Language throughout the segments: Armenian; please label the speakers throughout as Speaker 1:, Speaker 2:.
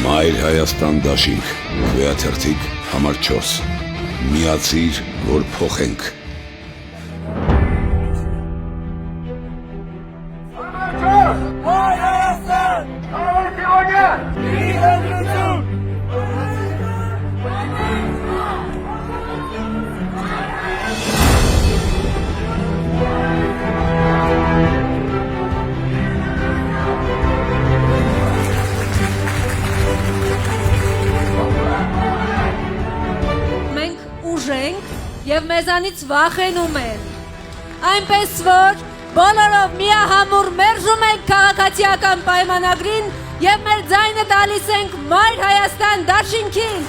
Speaker 1: Մայր Հայաստան դաշինք, Վեաթերթիկ, համար 4, միացիր, որ փոխենք։
Speaker 2: Եվ մեզանից վախենում են, այնպես որ բոլորով միահամուռ մերժում ենք քաղաքացիական պայմանագրին և մեր ձայնը տալիս ենք Մայր Հայաստան դաշինքին։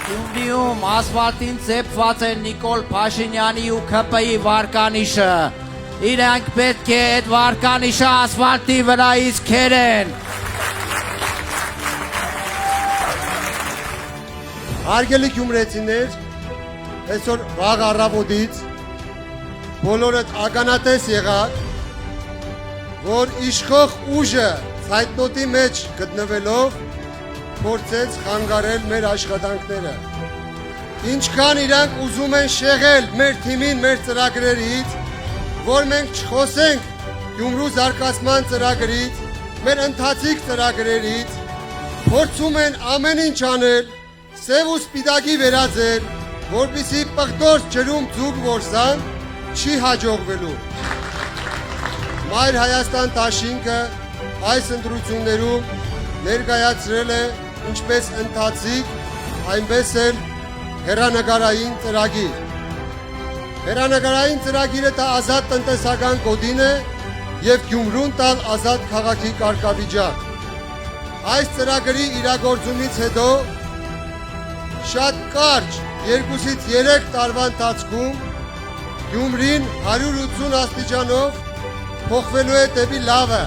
Speaker 3: Գյումրիում ասֆալտին ծեփված է Նիկոլ Փաշինյանի ու ՔՊ-ի վարկանիշը, իրենք պետք է այդ վարկանիշը ասֆալտի վրայից քերեն։
Speaker 4: Հարգելի գյումրեցիներ, այսօր վաղ առավոտից բոլորդ ականատես եղաք, որ իշխող ուժը ցայտնոտի մեջ գտնվելով փորձեց խանգարել մեր աշխատանքները։ Ինչքան իրանք ուզում են շեղել մեր թիմին մեր ծրագրերից, որ մենք չխոսենք Գյումրու զարգացման ծրագրից, մեր ընթացիկ ծրագրերից, փորձում են ամեն ինչ անել, սև ու սպիտակի վերածել, որպեսզի պղտորս ջրում ձուկ որսան, չի հաջողվելու։ Մայր Հայաստան դաշինքը այս ընտրություններում ներկայացրել է ինչպես ընթացիկ, այնպես էլ հեռանկարային ծրագիր։ Հեռանկարային ծրագիրը դա ազատ տնտեսական կոդին է և Գյումրուն տալ ազատ քաղաքի կարգավիճակ։ Այս ծրագրի իրագործումից հետո շատ կարճ 2-ից 3 տարվա ընթացքում Գյումրին 180 աստիճանով փոխվելու է դեպի լավը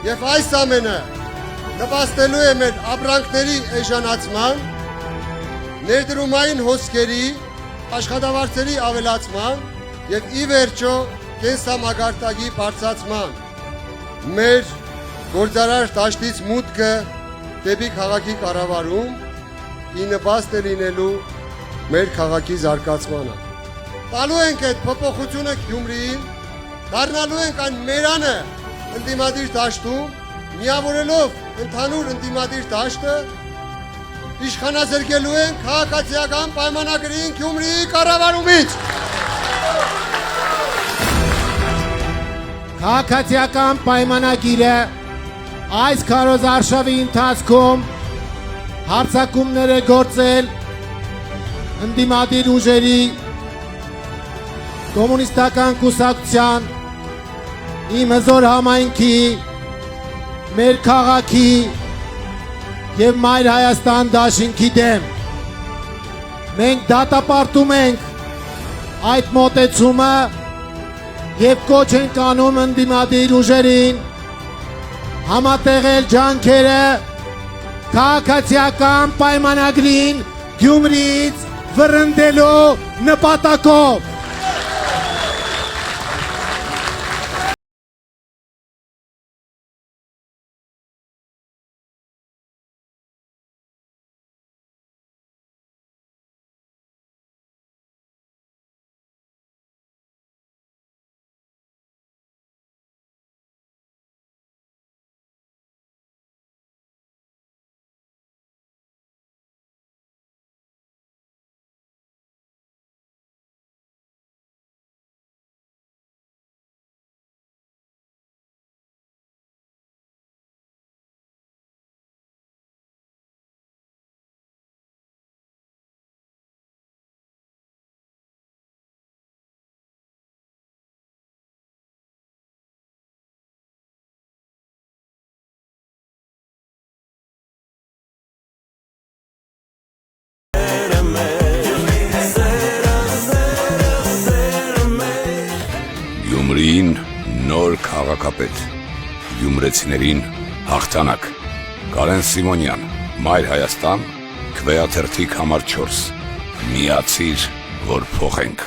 Speaker 4: և այս ամենը նպաստելու է մեր ապրանքների էժանացման, ներդրումային հոսքերի, աշխատավարձերի ավելացման և ի վերջո կենսամակարդակի բարձրացման։ Մեր գործարար դաշտից մուտքը դեպի քաղաքի կառավարում ի նպաստ է լինելու մեր քաղաքի զարգացմանը։ Տալու ենք այդ փոփոխությունը Գյումրիին, դառնալու ենք այն մերանը ընդդիմադիր դաշտում, միավորելով ընդհանուր ընդդիմադիր դաշտը, իշխանազրկելու ենք քաղաքացիական պայմանագրին Գյումրիի կառավարումից։
Speaker 5: Քաղաքացիական պայմանագիրը այս քարոզարշավի ընթացքում հարձակումներ է գործել ընդդիմադիր ուժերի, կոմունիստական կուսակցության, իմ հզոր համայնքի, մեր քաղաքի և Մայր Հայաստան դաշինքի դեմ։ Մենք դատապարտում ենք այդ մոտեցումը և կոչ ենք անում ընդդիմադիր ուժերին համատեղել ջանքերը քաղաքացիական պայմանագրին Գյումրիից վռնդելու նպատակով։
Speaker 1: Գյումրիին նոր քաղաքապետ, գյումրեցիներին հաղթանակ։ Կարեն Սիմոնյան, Մայր Հայաստան, Վեաթերթիկ, համար 4, միացիր, որ փոխենք։